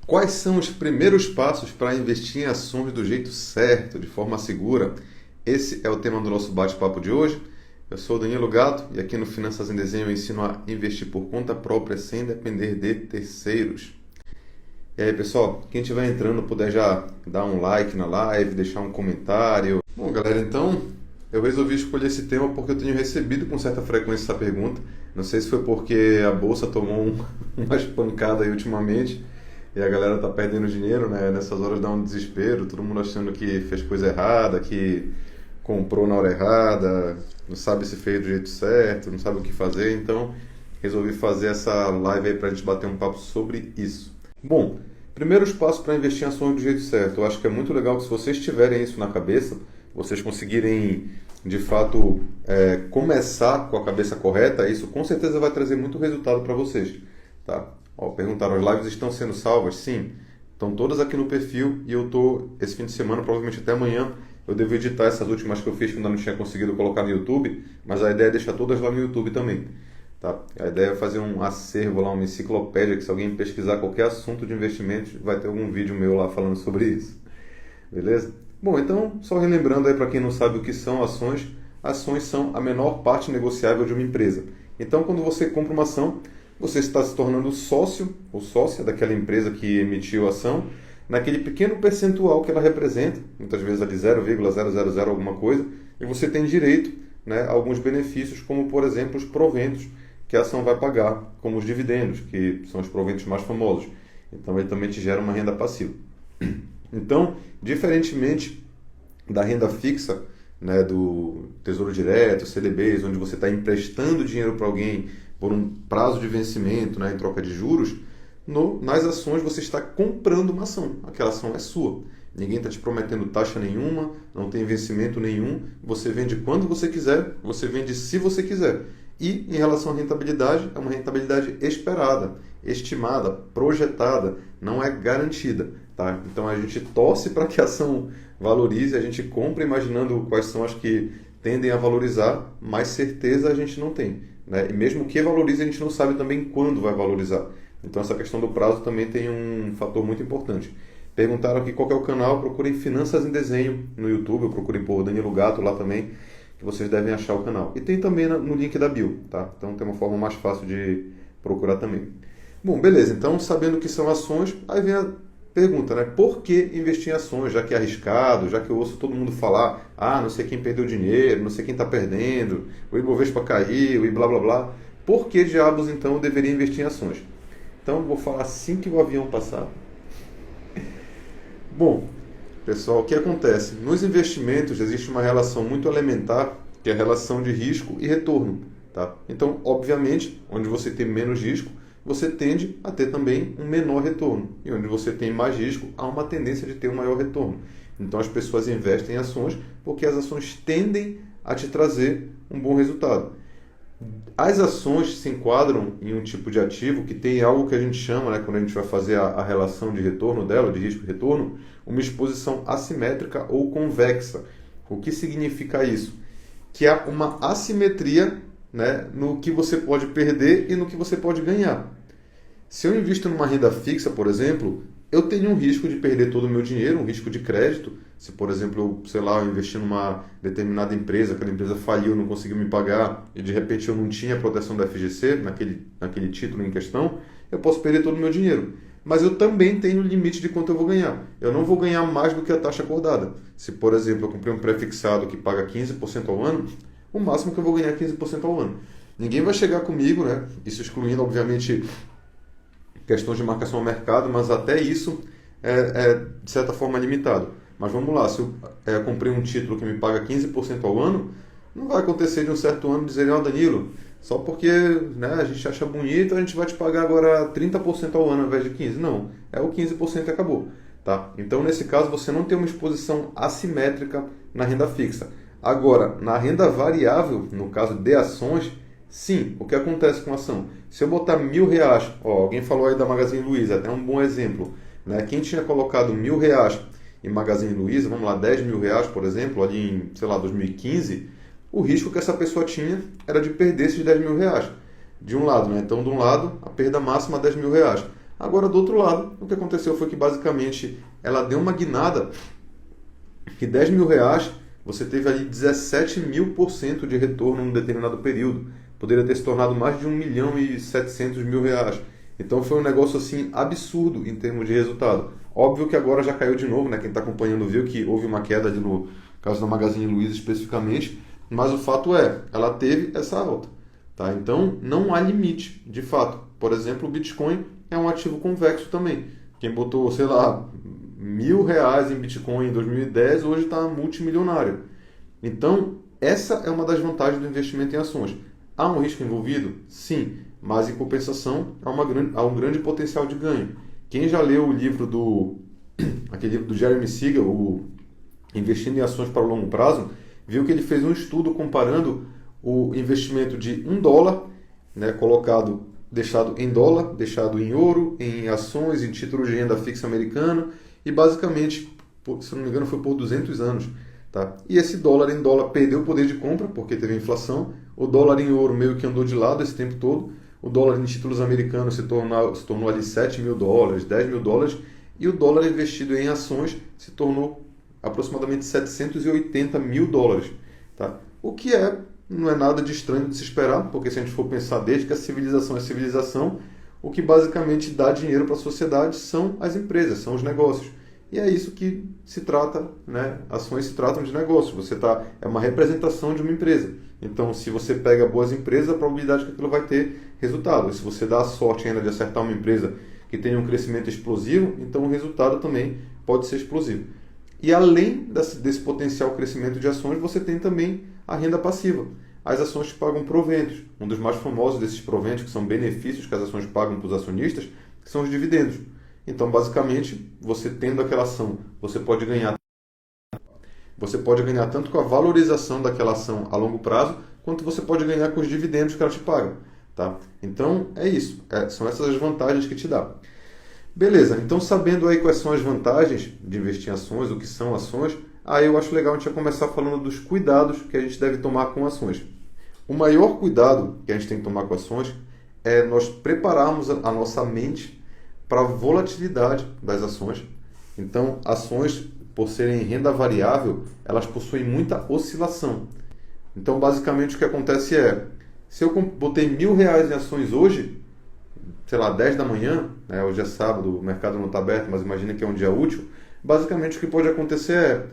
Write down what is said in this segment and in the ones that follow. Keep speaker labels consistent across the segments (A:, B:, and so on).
A: Quais são os primeiros passos para investir em ações do jeito certo, de forma segura? Esse é o tema do nosso bate-papo de hoje. Eu sou o Danilo Gato e aqui no Finanças em Desenho eu ensino a investir por conta própria sem depender de terceiros. E aí, pessoal, quem estiver entrando puder já dar um like na live, deixar um comentário. Bom, galera, então eu resolvi escolher esse tema porque eu tenho recebido com certa frequência essa pergunta. Não sei se foi porque a bolsa tomou umas pancadas aí ultimamente e a galera tá perdendo dinheiro, né? Nessas horas dá um desespero, todo mundo achando que fez coisa errada, que comprou na hora errada, não sabe se fez do jeito certo, não sabe o que fazer. Então resolvi fazer essa live aí pra gente bater um papo sobre isso. Bom, primeiros passos para investir em ações do jeito certo. Eu acho que é muito legal que, se vocês tiverem isso na cabeça, vocês conseguirem de fato começar com a cabeça correta, isso com certeza vai trazer muito resultado para vocês, tá? Ó, perguntaram, as lives estão sendo salvas? Sim, estão todas aqui no perfil e eu tô esse fim de semana, provavelmente até amanhã, eu devo editar essas últimas que eu fiz que eu ainda não tinha conseguido colocar no YouTube, mas a ideia é deixar todas lá no YouTube também. Tá? A ideia é fazer um acervo lá, uma enciclopédia, que se alguém pesquisar qualquer assunto de investimentos, vai ter algum vídeo meu lá falando sobre isso. Beleza? Bom, então, só relembrando aí para quem não sabe o que são ações, ações são a menor parte negociável de uma empresa. Então, quando você compra uma ação, você está se tornando sócio ou sócia daquela empresa que emitiu a ação, naquele pequeno percentual que ela representa, muitas vezes ali 0,000 alguma coisa, e você tem direito, né, a alguns benefícios, como por exemplo os proventos que a ação vai pagar, como os dividendos, que são os proventos mais famosos. Então ele também te gera uma renda passiva. Então, diferentemente da renda fixa, né, do Tesouro Direto, CDBs, onde você está emprestando dinheiro para alguém por um prazo de vencimento, né, em troca de juros, nas ações você está comprando uma ação. Aquela ação é sua. Ninguém está te prometendo taxa nenhuma, não tem vencimento nenhum. Você vende quando você quiser, você vende se você quiser. E em relação à rentabilidade, é uma rentabilidade esperada, estimada, projetada, não é garantida. Tá? Então a gente torce para que a ação valorize, a gente compra imaginando quais são as que tendem a valorizar, mas certeza a gente não tem. Né? E mesmo que valorize, a gente não sabe também quando vai valorizar. Então essa questão do prazo também tem um fator muito importante. Perguntaram aqui qual é o canal, procurem Finanças em Desenho no YouTube, procurem por Danilo Gato lá também, que vocês devem achar o canal. E tem também no link da bio, tá? Então tem uma forma mais fácil de procurar também. Bom, beleza, então sabendo o que são ações, aí vem a pergunta, né? Por que investir em ações, já que é arriscado, já que eu ouço todo mundo falar, não sei quem perdeu dinheiro, não sei quem está perdendo, o Ibovespa caiu e blá blá blá. Por que diabos então eu deveria investir em ações? Então vou falar assim que o avião passar. Bom, pessoal, o que acontece? Nos investimentos existe uma relação muito elementar, que é a relação de risco e retorno. Tá? Então, obviamente, onde você tem menos risco, você tende a ter também um menor retorno. E onde você tem mais risco, há uma tendência de ter um maior retorno. Então, as pessoas investem em ações porque as ações tendem a te trazer um bom resultado. As ações se enquadram em um tipo de ativo que tem algo que a gente chama, né, quando a gente vai fazer a relação de retorno dela, de risco e retorno, uma exposição assimétrica ou convexa. O que significa isso? Que há uma assimetria, né, no que você pode perder e no que você pode ganhar. Se eu invisto numa renda fixa, por exemplo, eu tenho um risco de perder todo o meu dinheiro, um risco de crédito. Se, por exemplo, eu investi numa determinada empresa, aquela empresa faliu, não conseguiu me pagar e de repente eu não tinha a proteção da FGC naquele título em questão, eu posso perder todo o meu dinheiro. Mas eu também tenho o limite de quanto eu vou ganhar. Eu não vou ganhar mais do que a taxa acordada. Se, por exemplo, eu comprei um pré-fixado que paga 15% ao ano, o máximo que eu vou ganhar é 15% ao ano. Ninguém vai chegar comigo, né? Isso excluindo, obviamente, questões de marcação ao mercado, mas até isso é de certa forma limitado. Mas vamos lá, se eu comprei um título que me paga 15% ao ano, não vai acontecer de um certo ano dizerem, Danilo, só porque, né, a gente acha bonito, a gente vai te pagar agora 30% ao ano ao invés de 15%. Não, é o 15% e acabou. Tá? Então, nesse caso, você não tem uma exposição assimétrica na renda fixa. Agora, na renda variável, no caso de ações, sim, o que acontece com a ação? Se eu botar R$1.000, alguém falou aí da Magazine Luiza, até um bom exemplo, né? Quem tinha colocado R$1.000 em Magazine Luiza, vamos lá, R$10.000, por exemplo, ali em, 2015, o risco que essa pessoa tinha era de perder esses R$10.000. De um lado, né? Então, de um lado, a perda máxima é R$10.000. Agora, do outro lado, o que aconteceu foi que basicamente ela deu uma guinada que R$ 10.000 você teve ali 17.000% de retorno num determinado período. Poderia ter se tornado mais de R$ 1.700.000. Então foi um negócio assim absurdo em termos de resultado. Óbvio que agora já caiu de novo, né? Quem está acompanhando viu que houve uma queda ali no caso da Magazine Luiza especificamente, mas o fato é, ela teve essa alta. Tá? Então não há limite, de fato. Por exemplo, o Bitcoin é um ativo convexo também. Quem botou, sei lá, R$ 1.000 em Bitcoin em 2010, hoje está multimilionário. Então, essa é uma das vantagens do investimento em ações. Há um risco envolvido? Sim, mas em compensação há um grande potencial de ganho. Quem já leu o livro aquele livro do Jeremy Siegel, o Investindo em Ações para o Longo Prazo, viu que ele fez um estudo comparando o investimento de $1, né, deixado em dólar, deixado em ouro, em ações, em títulos de renda fixa americano, e basicamente, se não me engano, foi por 200 anos. Tá? E esse dólar em dólar perdeu o poder de compra, porque teve inflação. O dólar em ouro meio que andou de lado esse tempo todo. O dólar em títulos americanos se tornou ali $7.000, $10.000. E o dólar investido em ações se tornou aproximadamente $780.000. Tá? O que não é nada de estranho de se esperar, porque se a gente for pensar desde que a civilização é civilização, o que basicamente dá dinheiro para a sociedade são as empresas, são os negócios. E é isso que se trata, né? Ações se tratam de negócios. É uma representação de uma empresa. Então, se você pega boas empresas, a probabilidade que aquilo vai ter resultado. E se você dá a sorte ainda de acertar uma empresa que tenha um crescimento explosivo, então o resultado também pode ser explosivo. E além desse potencial crescimento de ações, você tem também a renda passiva. As ações que pagam proventos. Um dos mais famosos desses proventos, que são benefícios que as ações pagam para os acionistas, que são os dividendos. Então, basicamente, você tendo aquela ação, você pode ganhar tanto com a valorização daquela ação a longo prazo, quanto você pode ganhar com os dividendos que ela te paga. Tá? Então, é isso. São essas as vantagens que te dá. Beleza, então sabendo aí quais são as vantagens de investir em ações, o que são ações, aí eu acho legal a gente começar falando dos cuidados que a gente deve tomar com ações. O maior cuidado que a gente tem que tomar com ações é nós prepararmos a nossa mente para a volatilidade das ações. Então, ações, por serem renda variável, elas possuem muita oscilação. Então, basicamente, o que acontece se eu botei R$ 1.000 em ações hoje, sei lá, 10 da manhã, né, hoje é sábado, o mercado não está aberto, mas imagina que é um dia útil, basicamente o que pode acontecer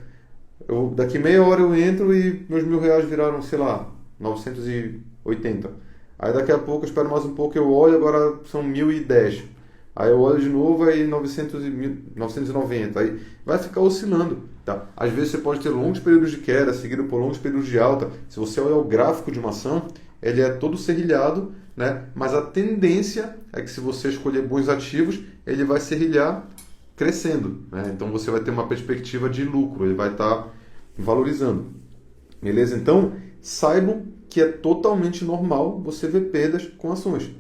A: daqui meia hora eu entro e meus R$ 1.000 viraram, sei lá, 980. Aí daqui a pouco eu espero mais um pouco, eu olho, agora são 1.010. Aí eu olho de novo, aí 990. Aí vai ficar oscilando. Tá? Às vezes você pode ter longos períodos de queda, seguido por longos períodos de alta. Se você olhar o gráfico de uma ação, ele é todo serrilhado, né? Mas a tendência é que se você escolher bons ativos, ele vai serrilhar crescendo. Né? Então você vai ter uma perspectiva de lucro, ele vai estar valorizando. Beleza? Então, saibam que é totalmente normal você ver perdas com ações.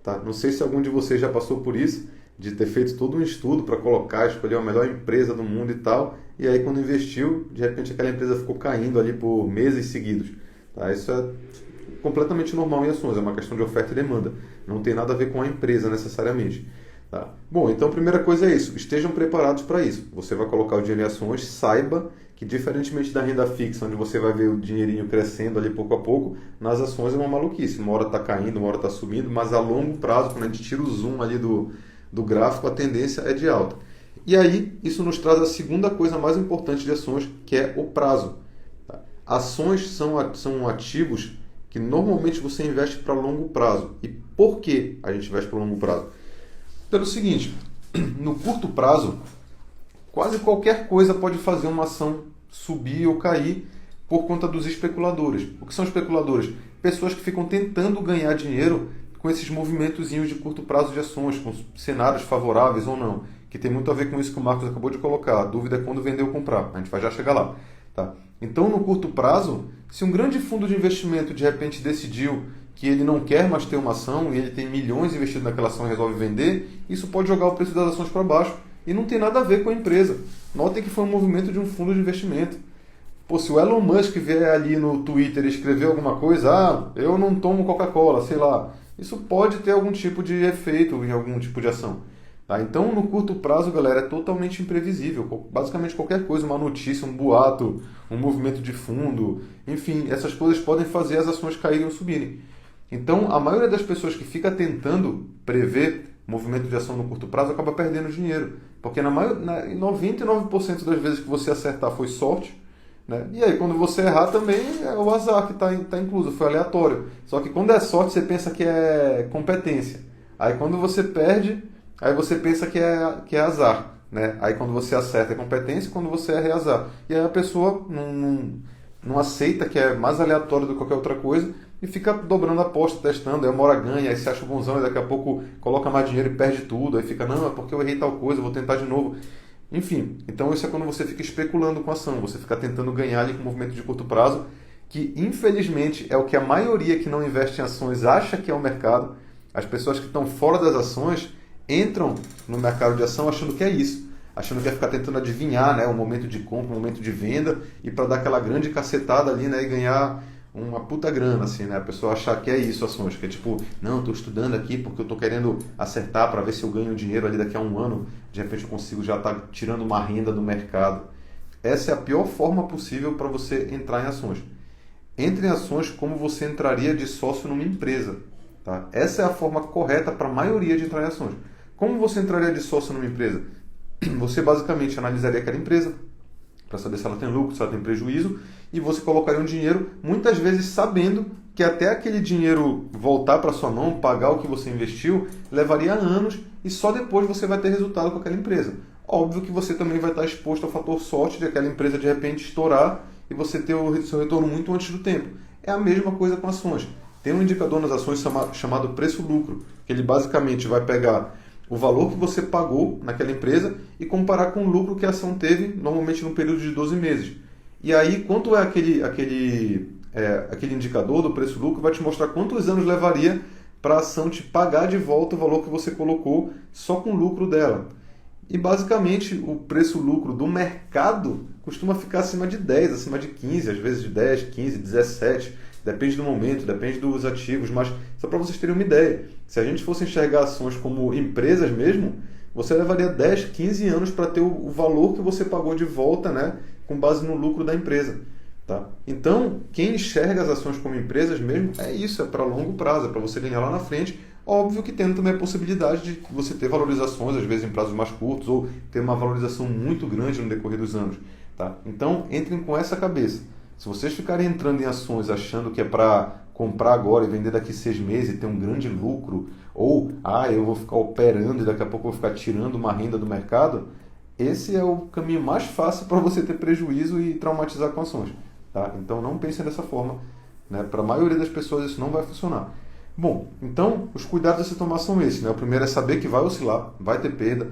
A: Tá? Não sei se algum de vocês já passou por isso, de ter feito todo um estudo para escolher a melhor empresa do mundo e tal, e aí quando investiu, de repente aquela empresa ficou caindo ali por meses seguidos. Tá? Isso é completamente normal em ações, é uma questão de oferta e demanda, não tem nada a ver com a empresa necessariamente. Tá? Bom, então a primeira coisa é isso, estejam preparados para isso. Você vai colocar o dinheiro em ações, saiba que diferentemente da renda fixa, onde você vai ver o dinheirinho crescendo ali pouco a pouco, nas ações é uma maluquice. Uma hora está caindo, uma hora está subindo, mas a longo prazo, quando a gente tira o zoom ali do gráfico, a tendência é de alta. E aí, isso nos traz a segunda coisa mais importante de ações, que é o prazo. Tá? Ações são ativos que normalmente você investe para longo prazo. E por que a gente investe para longo prazo? Pelo seguinte, no curto prazo, quase qualquer coisa pode fazer uma ação subir ou cair por conta dos especuladores. O que são especuladores? Pessoas que ficam tentando ganhar dinheiro com esses movimentozinhos de curto prazo de ações, com cenários favoráveis ou não, que tem muito a ver com isso que o Marcos acabou de colocar. A dúvida é quando vender ou comprar. A gente vai já chegar lá. Tá? Então, no curto prazo, se um grande fundo de investimento de repente decidiu que ele não quer mais ter uma ação e ele tem milhões investidos naquela ação e resolve vender, isso pode jogar o preço das ações para baixo. E não tem nada a ver com a empresa. Notem que foi um movimento de um fundo de investimento. Pô, se o Elon Musk vier ali no Twitter e escrever alguma coisa, eu não tomo Coca-Cola, sei lá. Isso pode ter algum tipo de efeito em algum tipo de ação. Tá? Então, no curto prazo, galera, é totalmente imprevisível. Basicamente qualquer coisa, uma notícia, um boato, um movimento de fundo, enfim, essas coisas podem fazer as ações caírem ou subirem. Então, a maioria das pessoas que fica tentando prever movimento de ação no curto prazo acaba perdendo dinheiro. Porque em 99% das vezes que você acertar foi sorte, né? E aí, quando você errar também é o azar que está incluso, foi aleatório. Só que quando é sorte, você pensa que é competência. Aí, quando você perde, aí você pensa que é azar. Né? Aí, quando você acerta é competência, quando você erra é azar. E aí a pessoa não aceita que é mais aleatório do que qualquer outra coisa e fica dobrando a aposta, testando. Aí uma hora ganha, aí você acha bonzão e daqui a pouco coloca mais dinheiro e perde tudo. Aí fica, não, é porque eu errei tal coisa, vou tentar de novo. Enfim, então isso é quando você fica especulando com a ação, você fica tentando ganhar ali com movimento de curto prazo, que infelizmente é o que a maioria que não investe em ações acha que é o mercado. As pessoas que estão fora das ações entram no mercado de ação achando que é isso, achando que é ficar tentando adivinhar, né, o momento de compra, o momento de venda, e para dar aquela grande cacetada ali, né, e ganhar uma puta grana, assim, né? A pessoa achar que é isso, ações, que é tipo, não, estou estudando aqui porque eu estou querendo acertar para ver se eu ganho dinheiro ali daqui a um ano, de repente eu consigo já estar tirando uma renda do mercado. Essa é a pior forma possível para você entrar em ações. Entre em ações como você entraria de sócio numa empresa, tá? Essa é a forma correta para a maioria de entrar em ações. Como você entraria de sócio numa empresa? Você basicamente analisaria aquela empresa para saber se ela tem lucro, se ela tem prejuízo, e você colocaria um dinheiro, muitas vezes sabendo que até aquele dinheiro voltar para sua mão, pagar o que você investiu, levaria anos e só depois você vai ter resultado com aquela empresa. Óbvio que você também vai estar exposto ao fator sorte de aquela empresa de repente estourar e você ter o seu retorno muito antes do tempo. É a mesma coisa com ações. Tem um indicador nas ações chamado preço-lucro, que ele basicamente vai pegar o valor que você pagou naquela empresa e comparar com o lucro que a ação teve, normalmente no período de 12 meses. E aí, quanto é aquele indicador do preço-lucro, vai te mostrar quantos anos levaria para a ação te pagar de volta o valor que você colocou só com o lucro dela. E basicamente o preço-lucro do mercado costuma ficar acima de 10, acima de 15, às vezes de 10, 15, 17, depende do momento, depende dos ativos, mas só para vocês terem uma ideia, se a gente fosse enxergar ações como empresas mesmo, você levaria 10, 15 anos para ter o valor que você pagou de volta, né, com base no lucro da empresa. Tá? Então, quem enxerga as ações como empresas mesmo, é isso, é para longo prazo, é para você ganhar lá na frente. Óbvio que tendo também a possibilidade de você ter valorizações, às vezes em prazos mais curtos, ou ter uma valorização muito grande no decorrer dos anos. Tá? Então, entrem com essa cabeça. Se vocês ficarem entrando em ações achando que é para comprar agora e vender daqui 6 meses e ter um grande lucro, ou eu vou ficar operando e daqui a pouco eu vou ficar tirando uma renda do mercado, esse é o caminho mais fácil para você ter prejuízo e traumatizar com ações. Tá? Então não pensem dessa forma. Né? Para a maioria das pessoas isso não vai funcionar. Bom, então os cuidados a se tomar são esses. Né? O primeiro é saber que vai oscilar, vai ter perda.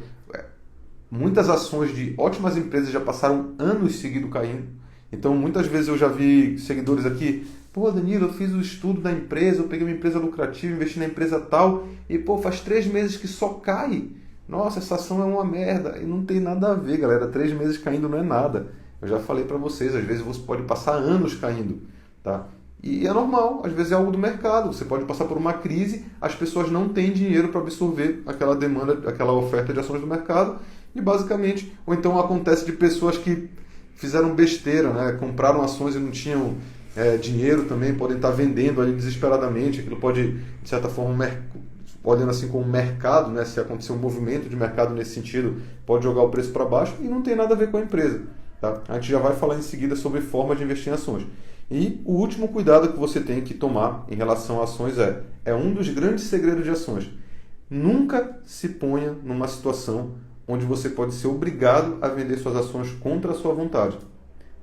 A: Muitas ações de ótimas empresas já passaram anos seguidos caindo. Então muitas vezes eu já vi seguidores aqui, pô Danilo, eu fiz o estudo da empresa, eu peguei uma empresa lucrativa, investi na empresa tal, e pô, faz 3 meses que só cai. Nossa, essa ação é uma merda. E não tem nada a ver, galera. 3 meses caindo não é nada. Eu já falei para vocês, às vezes você pode passar anos caindo, tá? E é normal, às vezes é algo do mercado. Você pode passar por uma crise, as pessoas não têm dinheiro para absorver aquela demanda, aquela oferta de ações do mercado, e basicamente, ou então acontece de pessoas que fizeram besteira, né? Compraram ações e não tinham dinheiro também, podem estar vendendo ali desesperadamente. Aquilo pode, de certa forma, olhando assim como mercado, né? Se acontecer um movimento de mercado nesse sentido, pode jogar o preço para baixo e não tem nada a ver com a empresa. Tá? A gente já vai falar em seguida sobre forma de investir em ações. E o último cuidado que você tem que tomar em relação a ações é um dos grandes segredos de ações. Nunca se ponha numa situação onde você pode ser obrigado a vender suas ações contra a sua vontade.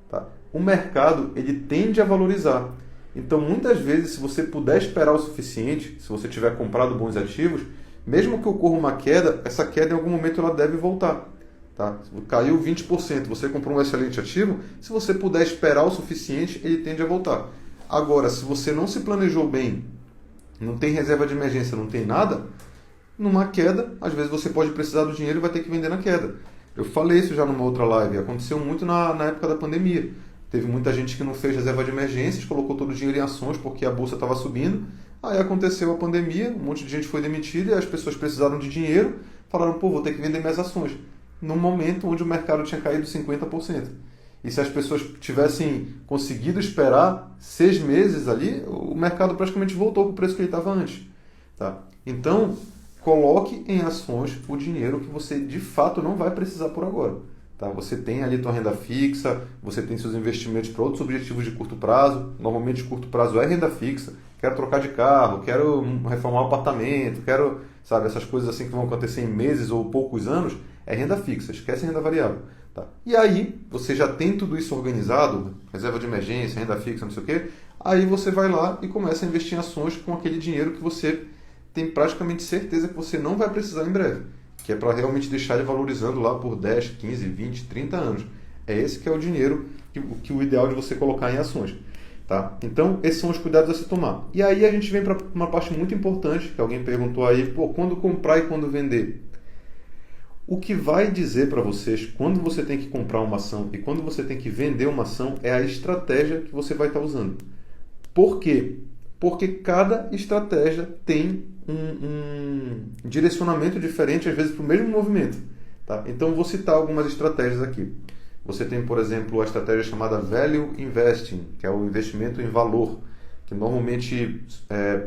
A: Tá? O mercado ele tende a valorizar. Então, muitas vezes, se você puder esperar o suficiente, se você tiver comprado bons ativos, mesmo que ocorra uma queda, essa queda em algum momento ela deve voltar. Tá? Caiu 20%, você comprou um excelente ativo, se você puder esperar o suficiente, ele tende a voltar. Agora, se você não se planejou bem, não tem reserva de emergência, não tem nada, numa queda, às vezes você pode precisar do dinheiro e vai ter que vender na queda. Eu falei isso já numa outra live, aconteceu muito na época da pandemia. Teve muita gente que não fez reserva de emergências, colocou todo o dinheiro em ações porque a bolsa estava subindo. Aí aconteceu a pandemia, um monte de gente foi demitida e as pessoas precisaram de dinheiro, falaram, pô, vou ter que vender minhas ações. Num momento onde o mercado tinha caído 50%. E se as pessoas tivessem conseguido esperar 6 meses ali, o mercado praticamente voltou para o preço que ele estava antes. Tá? Então, coloque em ações o dinheiro que você de fato não vai precisar por agora. Tá? Você tem ali tua renda fixa, você tem seus investimentos para outros objetivos de curto prazo. Normalmente, curto prazo é renda fixa. Quero trocar de carro, quero reformar um apartamento, quero, sabe, essas coisas assim que vão acontecer em meses ou poucos anos, é renda fixa, esquece renda variável. Tá? E aí, você já tem tudo isso organizado, reserva de emergência, renda fixa, não sei o quê, aí você vai lá e começa a investir em ações com aquele dinheiro que você tem praticamente certeza que você não vai precisar em breve, que é para realmente deixar ele valorizando lá por 10, 15, 20, 30 anos. É esse que é o dinheiro que o ideal de você colocar em ações. Tá? Então, esses são os cuidados a se tomar. E aí a gente vem para uma parte muito importante, que alguém perguntou aí, pô, quando comprar e quando vender? O que vai dizer para vocês quando você tem que comprar uma ação e quando você tem que vender uma ação é a estratégia que você vai estar usando. Por quê? Porque cada estratégia tem um direcionamento diferente, às vezes, para o mesmo movimento. Tá? Então, vou citar algumas estratégias aqui. Você tem, por exemplo, a estratégia chamada Value Investing, que é o investimento em valor, que normalmente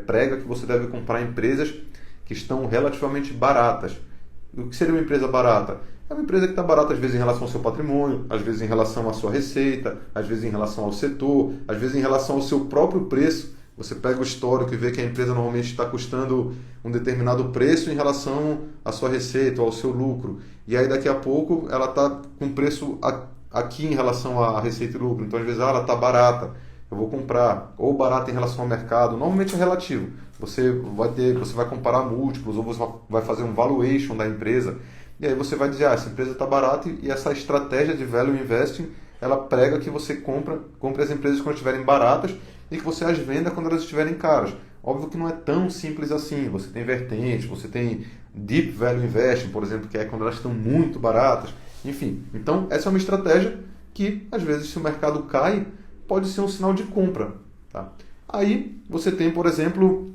A: prega que você deve comprar empresas que estão relativamente baratas. O que seria uma empresa barata? É uma empresa que está barata, às vezes, em relação ao seu patrimônio, às vezes em relação à sua receita, às vezes em relação ao setor, às vezes em relação ao seu próprio preço. Você pega o histórico e vê que a empresa normalmente está custando um determinado preço em relação à sua receita ou ao seu lucro. E aí daqui a pouco ela está com preço aqui em relação à receita e lucro. Então às vezes ela está barata, eu vou comprar. Ou barata em relação ao mercado. Normalmente é relativo. Você vai comparar múltiplos ou você vai fazer um valuation da empresa. E aí você vai dizer, essa empresa está barata e essa estratégia de value investing, ela prega que você compre as empresas quando estiverem baratas e que você as venda quando elas estiverem caras. Óbvio que não é tão simples assim. Você tem vertentes, você tem deep value investing, por exemplo, que é quando elas estão muito baratas. Enfim, então essa é uma estratégia que, às vezes, se o mercado cai, pode ser um sinal de compra. Tá? Aí você tem, por exemplo,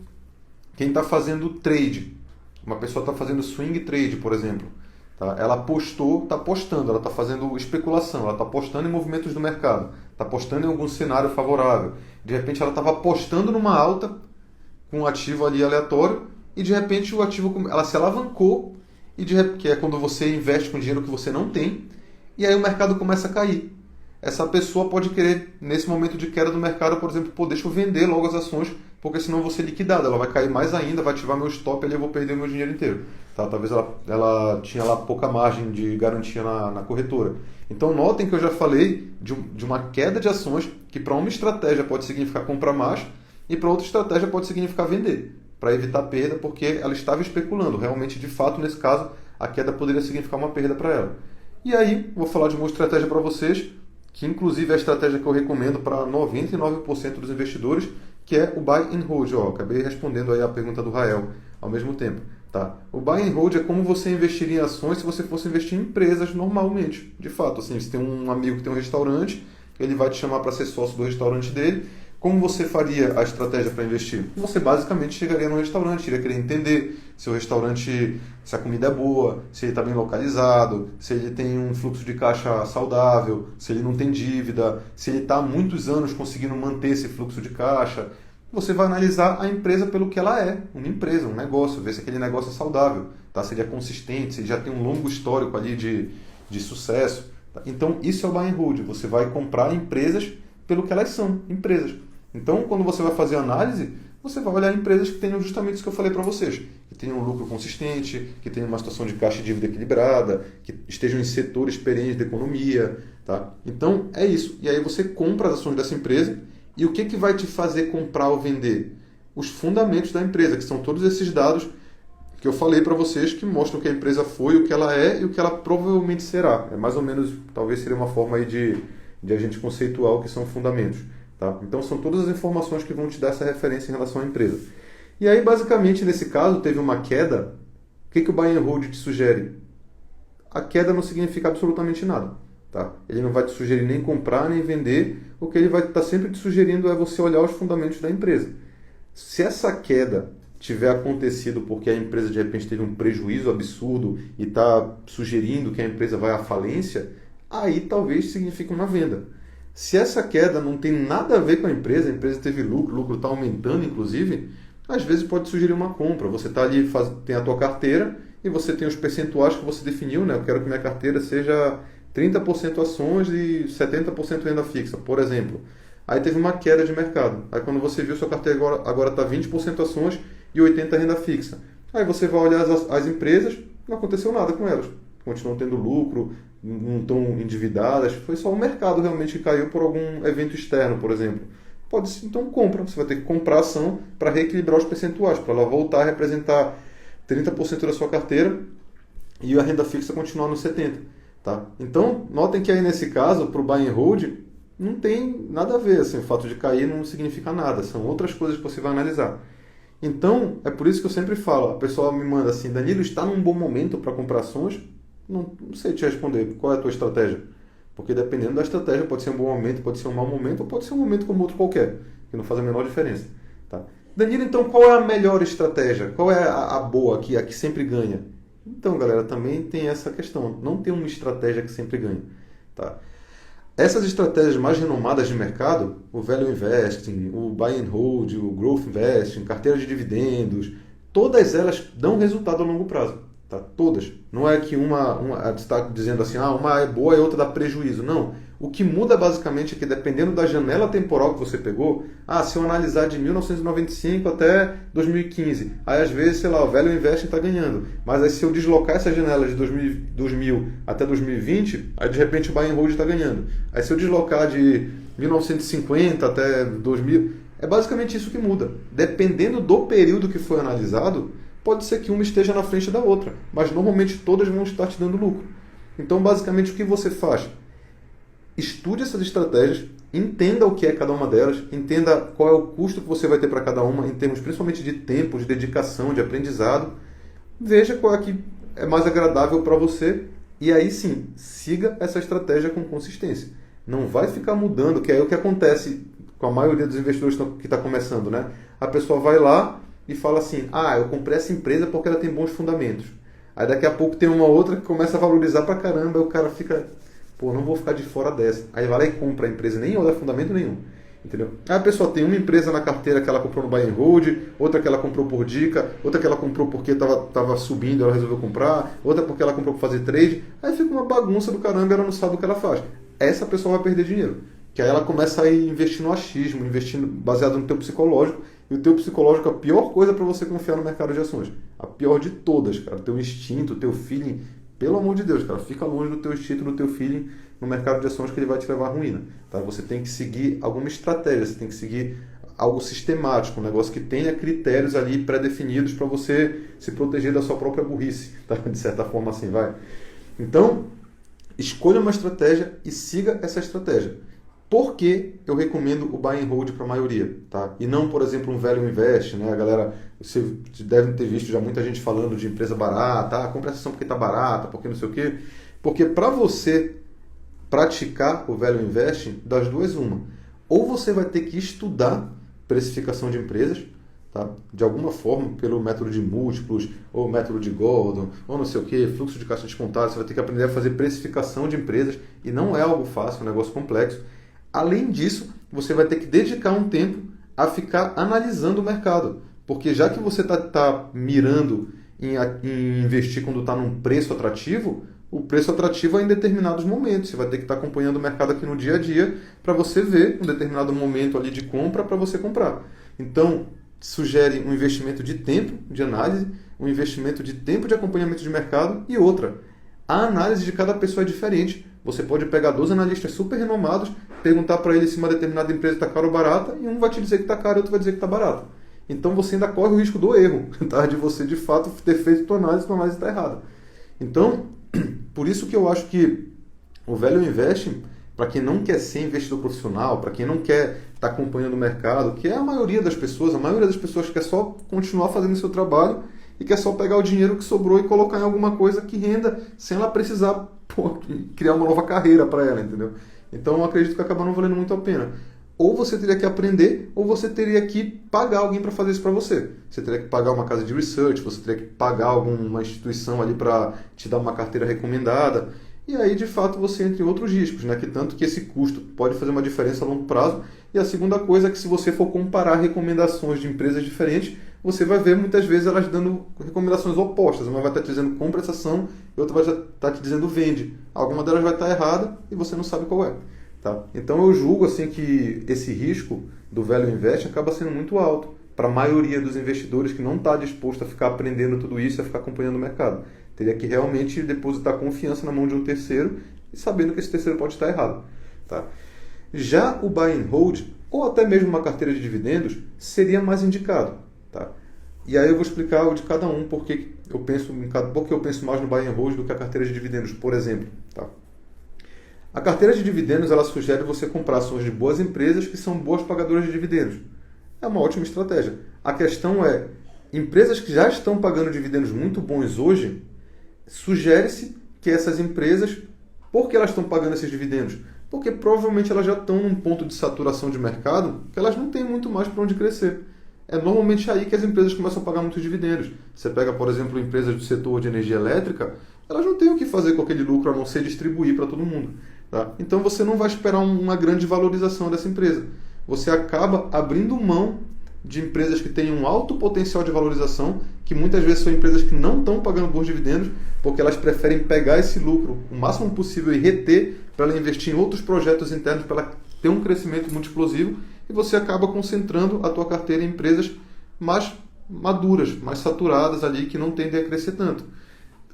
A: quem está fazendo trade. Uma pessoa está fazendo swing trade, por exemplo. Tá? Ela está apostando, ela está fazendo especulação, ela está apostando em movimentos do mercado, está apostando em algum cenário favorável. De repente ela estava apostando numa alta com um ativo ali aleatório e de repente o ativo ela se alavancou, que é quando você investe com dinheiro que você não tem, e aí o mercado começa a cair. Essa pessoa pode querer, nesse momento de queda do mercado, por exemplo, pô, deixa eu vender logo as ações, porque senão eu vou ser liquidado, ela vai cair mais ainda, vai ativar meu stop ali, eu vou perder meu dinheiro inteiro. Tá? Talvez ela tinha lá pouca margem de garantia na corretora. Então notem que eu já falei de uma queda de ações que para uma estratégia pode significar comprar mais e para outra estratégia pode significar vender, para evitar perda, porque ela estava especulando. Realmente, de fato, nesse caso, a queda poderia significar uma perda para ela. E aí, vou falar de uma estratégia para vocês, que inclusive é a estratégia que eu recomendo para 99% dos investidores, que é o Buy and Hold. Acabei respondendo aí a pergunta do Rael ao mesmo tempo. Tá? O Buy and Hold é como você investiria em ações se você fosse investir em empresas normalmente. De fato, assim, se tem um amigo que tem um restaurante, ele vai te chamar para ser sócio do restaurante dele. Como você faria a estratégia para investir? Você basicamente chegaria no restaurante, iria querer entender se o restaurante, se a comida é boa, se ele está bem localizado, se ele tem um fluxo de caixa saudável, se ele não tem dívida, se ele está há muitos anos conseguindo manter esse fluxo de caixa. Você vai analisar a empresa pelo que ela é, uma empresa, um negócio, ver se aquele negócio é saudável, tá? Se ele é consistente, se ele já tem um longo histórico ali de sucesso. Tá? Então, isso é o Buy and Hold. Você vai comprar empresas pelo que elas são, empresas. Então, quando você vai fazer análise, você vai olhar empresas que tenham justamente isso que eu falei para vocês, que tenham um lucro consistente, que tenham uma situação de caixa e dívida equilibrada, que estejam em setores perentes da economia. Tá? Então, é isso. E aí você compra as ações dessa empresa e o que vai te fazer comprar ou vender? Os fundamentos da empresa, que são todos esses dados que eu falei para vocês, que mostram o que a empresa foi, o que ela é e o que ela provavelmente será. É mais ou menos, talvez seria uma forma aí de a gente conceituar o que são fundamentos. Tá? Então, são todas as informações que vão te dar essa referência em relação à empresa. E aí, basicamente, nesse caso, teve uma queda. O que o Buy and Hold te sugere? A queda não significa absolutamente nada. Tá? Ele não vai te sugerir nem comprar, nem vender. O que ele vai estar sempre te sugerindo é você olhar os fundamentos da empresa. Se essa queda tiver acontecido porque a empresa de repente teve um prejuízo absurdo e está sugerindo que a empresa vai à falência, aí talvez signifique uma venda. Se essa queda não tem nada a ver com a empresa teve lucro, o lucro está aumentando inclusive, às vezes pode sugerir uma compra. Você está ali, tem a tua carteira e você tem os percentuais que você definiu, né? Eu quero que minha carteira seja 30% ações e 70% renda fixa, por exemplo. Aí teve uma queda de mercado. Aí quando você viu, sua carteira agora está 20% ações e 80% renda fixa. Aí você vai olhar as empresas, não aconteceu nada com elas. Continuam tendo lucro, não estão endividadas. Foi só o mercado realmente que caiu por algum evento externo, por exemplo. Pode ser, então compra. Você vai ter que comprar a ação para reequilibrar os percentuais, para ela voltar a representar 30% da sua carteira e a renda fixa continuar nos 70%. Tá? Então, notem que aí nesse caso, para o buy and hold, não tem nada a ver. Assim, o fato de cair não significa nada. São outras coisas que você vai analisar. Então, é por isso que eu sempre falo. A pessoa me manda assim, Danilo, está num bom momento para comprar ações? Não sei te responder. Qual é a tua estratégia? Porque dependendo da estratégia, pode ser um bom momento, pode ser um mau momento, ou pode ser um momento como outro qualquer, que não faz a menor diferença. Tá? Danilo, então qual é a melhor estratégia? Qual é a boa aqui, a que sempre ganha? Então, galera, também tem essa questão. Não tem uma estratégia que sempre ganha. Tá? Essas estratégias mais renomadas de mercado, o Value Investing, o Buy and Hold, o Growth Investing, carteira de dividendos, todas elas dão resultado a longo prazo. Tá? Todas. Não é que uma está dizendo assim, uma é boa e outra dá prejuízo. Não. O que muda basicamente é que dependendo da janela temporal que você pegou, se eu analisar de 1995 até 2015, aí às vezes, sei lá, o Value Investing está ganhando. Mas aí se eu deslocar essa janela de 2000 até 2020, aí de repente o Buy and Hold está ganhando. Aí se eu deslocar de 1950 até 2000, é basicamente isso que muda. Dependendo do período que foi analisado, pode ser que uma esteja na frente da outra, mas normalmente todas vão estar te dando lucro. Então, basicamente, o que você faz? Estude essas estratégias, entenda o que é cada uma delas, entenda qual é o custo que você vai ter para cada uma, em termos principalmente de tempo, de dedicação, de aprendizado. Veja qual é que é mais agradável para você e aí sim, siga essa estratégia com consistência. Não vai ficar mudando, que é o que acontece com a maioria dos investidores que está começando, né? A pessoa vai lá e fala assim, eu comprei essa empresa porque ela tem bons fundamentos. Aí daqui a pouco tem uma outra que começa a valorizar pra caramba, e o cara fica, não vou ficar de fora dessa. Aí vai lá e compra a empresa, nem olha fundamento nenhum. Entendeu? Aí a pessoa tem uma empresa na carteira que ela comprou no Buy and Hold, outra que ela comprou por dica, outra que ela comprou porque estava subindo, ela resolveu comprar, outra porque ela comprou para fazer trade. Aí fica uma bagunça do caramba e ela não sabe o que ela faz. Essa pessoa vai perder dinheiro. Que aí ela começa a investir no achismo, investindo baseado no teu psicológico. E o teu psicológico é a pior coisa para você confiar no mercado de ações. A pior de todas, cara. O teu instinto, o teu feeling. Pelo amor de Deus, cara. Fica longe do teu instinto, do teu feeling no mercado de ações que ele vai te levar à ruína. Tá? Você tem que seguir alguma estratégia, você tem que seguir algo sistemático, um negócio que tenha critérios ali pré-definidos para você se proteger da sua própria burrice. Tá? De certa forma assim, vai. Então, escolha uma estratégia e siga essa estratégia. Por que eu recomendo o Buy and Hold para a maioria? Tá? E não, por exemplo, um Value Invest, né? A galera, você deve ter visto já muita gente falando de empresa barata, compra essa ação porque está barata, porque não sei o quê. Porque para você praticar o Value Investing, das duas uma. Ou você vai ter que estudar precificação de empresas, tá? De alguma forma, pelo método de múltiplos, ou método de Gordon, ou não sei o quê, fluxo de caixa descontado, você vai ter que aprender a fazer precificação de empresas, e não é algo fácil, é um negócio complexo. Além disso, você vai ter que dedicar um tempo a ficar analisando o mercado. Porque já que você está mirando em investir quando está num preço atrativo, o preço atrativo é em determinados momentos. Você vai ter que estar acompanhando o mercado aqui no dia a dia para você ver um determinado momento ali de compra para você comprar. Então, sugere um investimento de tempo de análise, um investimento de tempo de acompanhamento de mercado e outra. A análise de cada pessoa é diferente. Você pode pegar 2 analistas super renomados, perguntar para eles se uma determinada empresa está cara ou barata, e um vai te dizer que está cara e outro vai dizer que está barata. Então você ainda corre o risco do erro, tá? De você de fato ter feito tua análise está errada. Então, por isso que eu acho que o Value Investing, para quem não quer ser investidor profissional, para quem não quer estar acompanhando o mercado, que é a maioria das pessoas quer só continuar fazendo o seu trabalho e quer só pegar o dinheiro que sobrou e colocar em alguma coisa que renda sem ela precisar criar uma nova carreira para ela, entendeu? Então eu acredito que acaba não valendo muito a pena. ou você teria que aprender, ou você teria que pagar alguém para fazer isso para você. Você teria que pagar uma casa de research, você teria que pagar alguma instituição ali para te dar uma carteira recomendada. E aí, de fato, você entra em outros riscos, né? Que tanto que esse custo pode fazer uma diferença a longo prazo. E a segunda coisa é que se você for comparar recomendações de empresas diferentes, você vai ver muitas vezes elas dando recomendações opostas. Uma vai estar te dizendo compra essa ação e outra vai estar te dizendo vende. Alguma delas vai estar errada e você não sabe qual é. Tá? Então eu julgo assim que esse risco do value invest acaba sendo muito alto para a maioria dos investidores que não está disposto a ficar aprendendo tudo isso e a ficar acompanhando o mercado. Teria que realmente depositar confiança na mão de um terceiro e sabendo que esse terceiro pode estar errado. Tá? Já o buy and hold, ou até mesmo uma carteira de dividendos, seria mais indicado. Tá? E aí eu vou explicar o de cada um, porque eu penso mais no buy and hold do que a carteira de dividendos, por exemplo. Tá? A carteira de dividendos ela sugere você comprar ações de boas empresas que são boas pagadoras de dividendos. É uma ótima estratégia. A questão é, empresas que já estão pagando dividendos muito bons hoje, sugere-se que essas empresas, por que elas estão pagando esses dividendos? Porque provavelmente elas já estão num ponto de saturação de mercado que elas não têm muito mais para onde crescer. É normalmente aí que as empresas começam a pagar muitos dividendos. Você pega, por exemplo, empresas do setor de energia elétrica, elas não têm o que fazer com aquele lucro a não ser distribuir para todo mundo. Tá? Então você não vai esperar uma grande valorização dessa empresa. Você acaba abrindo mão de empresas que têm um alto potencial de valorização, que muitas vezes são empresas que não estão pagando bons dividendos, porque elas preferem pegar esse lucro o máximo possível e reter para ela investir em outros projetos internos, para ela ter um crescimento muito explosivo, e você acaba concentrando a tua carteira em empresas mais maduras, mais saturadas ali, que não tendem a crescer tanto.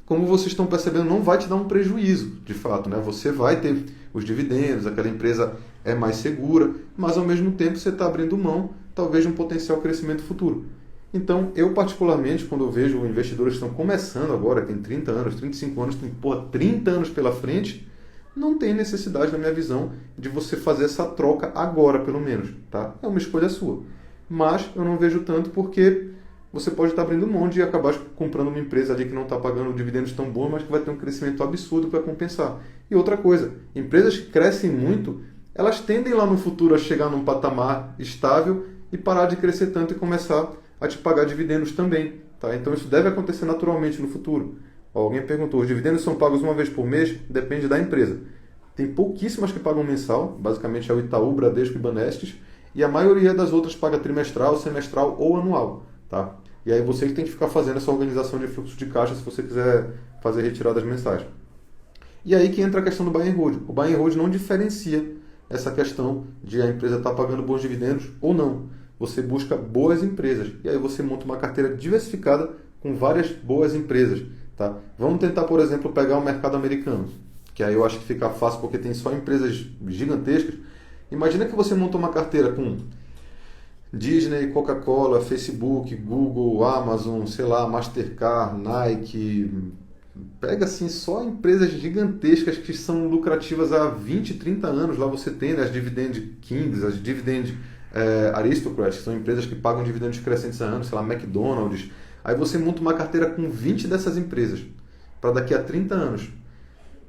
A: Como vocês estão percebendo, não vai te dar um prejuízo, de fato, né? Você vai ter os dividendos, aquela empresa é mais segura, mas ao mesmo tempo você está abrindo mão, talvez, de um potencial crescimento futuro. Então, eu particularmente, quando eu vejo investidores que estão começando agora, tem 30 anos, 35 anos, tem 30 anos pela frente, não tem necessidade, na minha visão, de você fazer essa troca agora, pelo menos. Tá? É uma escolha sua. Mas eu não vejo tanto porque você pode estar abrindo mão de acabar comprando uma empresa ali que não está pagando dividendos tão bons, mas que vai ter um crescimento absurdo para compensar. E outra coisa, empresas que crescem muito, elas tendem lá no futuro a chegar num patamar estável e parar de crescer tanto e começar a te pagar dividendos também. Tá? Então isso deve acontecer naturalmente no futuro. Alguém perguntou, os dividendos são pagos uma vez por mês? Depende da empresa. Tem pouquíssimas que pagam mensal, basicamente é o Itaú, Bradesco e Banestes, e a maioria das outras paga trimestral, semestral ou anual. Tá? E aí você tem que ficar fazendo essa organização de fluxo de caixa se você quiser fazer retiradas mensais. E aí que entra a questão do buy and hold. O buy and hold não diferencia essa questão de a empresa estar pagando bons dividendos ou não. Você busca boas empresas e aí você monta uma carteira diversificada com várias boas empresas. Tá? Vamos tentar, por exemplo, pegar o mercado americano, que aí eu acho que fica fácil porque tem só empresas gigantescas. Imagina que você monta uma carteira com Disney, Coca-Cola, Facebook, Google, Amazon, sei lá, Mastercard, Nike. Pega assim só empresas gigantescas que são lucrativas há 20, 30 anos. Lá você tem, né, as Dividend Kings, as Dividend Aristocrats, que são empresas que pagam dividendos crescentes há anos, sei lá, McDonald's. Aí você monta uma carteira com 20 dessas empresas para daqui a 30 anos.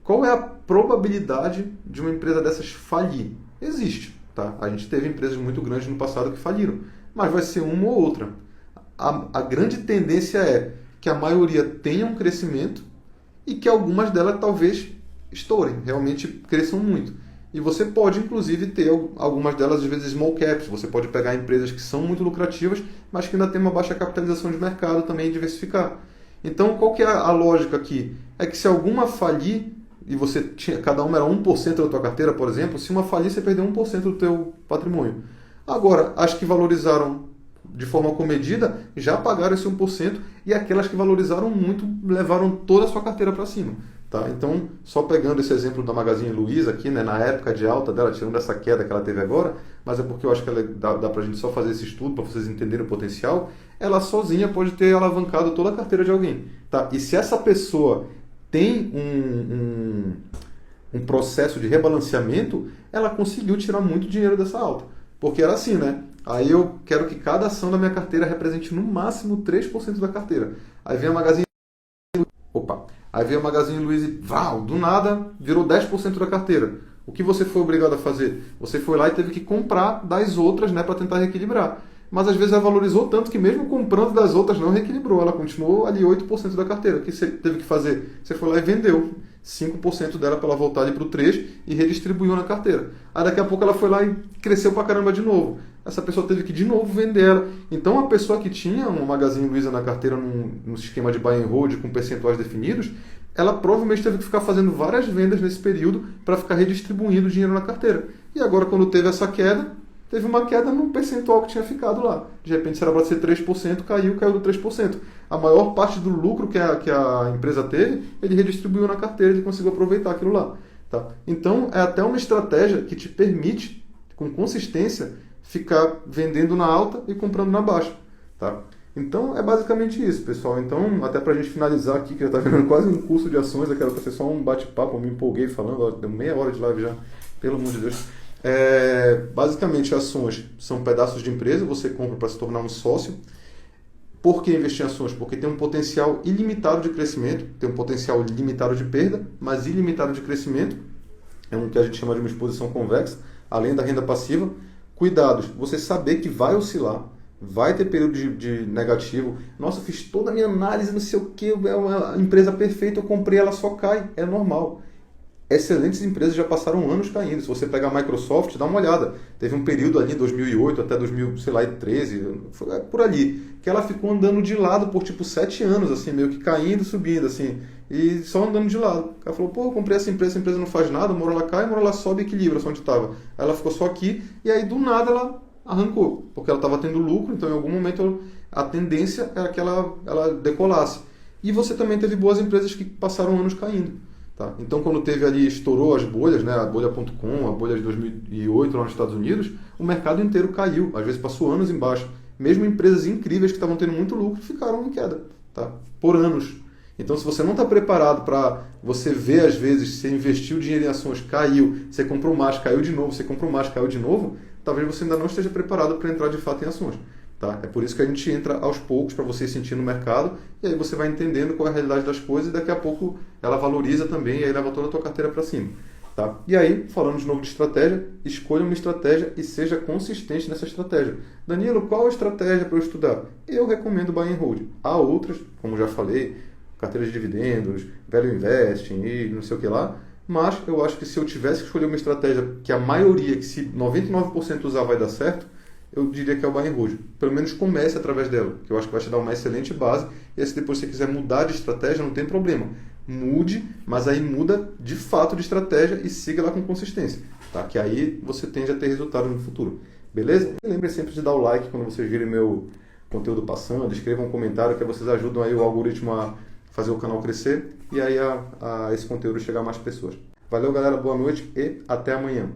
A: Qual é a probabilidade de uma empresa dessas falir? Existe. Tá? A gente teve empresas muito grandes no passado que faliram, mas vai ser uma ou outra. A grande tendência é que a maioria tenha um crescimento e que algumas delas talvez estourem, realmente cresçam muito. E você pode, inclusive, ter algumas delas, às vezes, small caps. Você pode pegar empresas que são muito lucrativas, mas que ainda tem uma baixa capitalização de mercado também e diversificar. Então, qual que é a lógica aqui? É que se alguma falir, e você tinha, cada uma era 1% da tua carteira, por exemplo, se uma falir, você perdeu 1% do teu patrimônio. Agora, as que valorizaram de forma comedida, já pagaram esse 1%, e aquelas que valorizaram muito, levaram toda a sua carteira para cima. Tá? Então, só pegando esse exemplo da Magazine Luiza aqui, né, na época de alta dela, tirando essa queda que ela teve agora, mas é porque eu acho que dá para a gente só fazer esse estudo, para vocês entenderem o potencial, ela sozinha pode ter alavancado toda a carteira de alguém. Tá? E se essa pessoa tem um processo de rebalanceamento, ela conseguiu tirar muito dinheiro dessa alta. Porque era assim, né? Aí eu quero que cada ação da minha carteira represente no máximo 3% da carteira. Aí vem a Magazine Luiza, do nada, virou 10% da carteira. O que você foi obrigado a fazer? Você foi lá e teve que comprar das outras, né, para tentar reequilibrar. Mas às vezes ela valorizou tanto que mesmo comprando das outras não reequilibrou. Ela continuou ali 8% da carteira. O que você teve que fazer? Você foi lá e vendeu 5% dela para ela voltar ali para o 3% e redistribuiu na carteira. Aí daqui a pouco ela foi lá e cresceu pra caramba de novo. Essa pessoa teve que de novo vender ela. Então a pessoa que tinha um Magazine Luiza na carteira num esquema de buy and hold com percentuais definidos, ela provavelmente teve que ficar fazendo várias vendas nesse período para ficar redistribuindo o dinheiro na carteira. E agora quando teve essa queda, teve uma queda no percentual que tinha ficado lá. De repente, se era para ser 3%, caiu do 3%. A maior parte do lucro que a empresa teve, ele redistribuiu na carteira e conseguiu aproveitar aquilo lá. Tá? Então, é até uma estratégia que te permite, com consistência, ficar vendendo na alta e comprando na baixa. Tá? Então, é basicamente isso, pessoal. Então, até para a gente finalizar aqui, que já está virando quase um curso de ações, eu quero para ser só um bate-papo, eu me empolguei falando, ó, deu meia hora de live já, pelo amor de Deus. Basicamente, ações são pedaços de empresa, você compra para se tornar um sócio. Por que investir em ações? Porque tem um potencial ilimitado de crescimento, tem um potencial limitado de perda, mas ilimitado de crescimento. É um que a gente chama de uma exposição convexa, além da renda passiva. Cuidados, você saber que vai oscilar, vai ter período de negativo. Nossa, eu fiz toda a minha análise, não sei o que, é uma empresa perfeita, eu comprei, ela só cai, é normal. Excelentes empresas já passaram anos caindo. Se você pegar a Microsoft, dá uma olhada. Teve um período ali, 2008 até 2013, foi por ali, que ela ficou andando de lado por tipo 7 anos, assim, meio que caindo, subindo, assim, e só andando de lado. Ela falou, pô, eu comprei essa empresa não faz nada, uma hora ela cai, uma hora ela sobe e equilibra só onde estava. Aí ela ficou só aqui, e aí do nada ela arrancou, porque ela estava tendo lucro, então em algum momento a tendência era que ela decolasse. E você também teve boas empresas que passaram anos caindo. Tá? Então, quando teve ali, estourou as bolhas, né? A bolha.com, a bolha de 2008 lá nos Estados Unidos, o mercado inteiro caiu, às vezes passou anos embaixo. Mesmo empresas incríveis que estavam tendo muito lucro ficaram em queda, tá? Por anos. Então, se você não está preparado para você ver, às vezes, você investiu dinheiro em ações, caiu, você comprou mais, caiu de novo, você comprou mais, caiu de novo, talvez você ainda não esteja preparado para entrar de fato em ações. Tá? É por isso que a gente entra aos poucos para você sentir no mercado e aí você vai entendendo qual é a realidade das coisas e daqui a pouco ela valoriza também e aí leva toda a tua carteira para cima. Tá? E aí, falando de novo de estratégia, escolha uma estratégia e seja consistente nessa estratégia. Danilo, qual a estratégia para eu estudar? Eu recomendo Buy and Hold. Há outras, como já falei, carteira de dividendos, Value Investing e não sei o que lá, mas eu acho que se eu tivesse que escolher uma estratégia que a maioria, que se 99% usar vai dar certo, eu diria que é o Buy and Hold. Pelo menos comece através dela, que eu acho que vai te dar uma excelente base. E aí, se depois você quiser mudar de estratégia, não tem problema. Mude, mas aí muda de fato de estratégia e siga lá com consistência. Tá? Que aí você tende a ter resultado no futuro. Beleza? E lembre sempre de dar o like quando vocês virem meu conteúdo passando. Escrevam um comentário que vocês ajudam aí o algoritmo a fazer o canal crescer. E aí a esse conteúdo chegar a mais pessoas. Valeu, galera. Boa noite e até amanhã.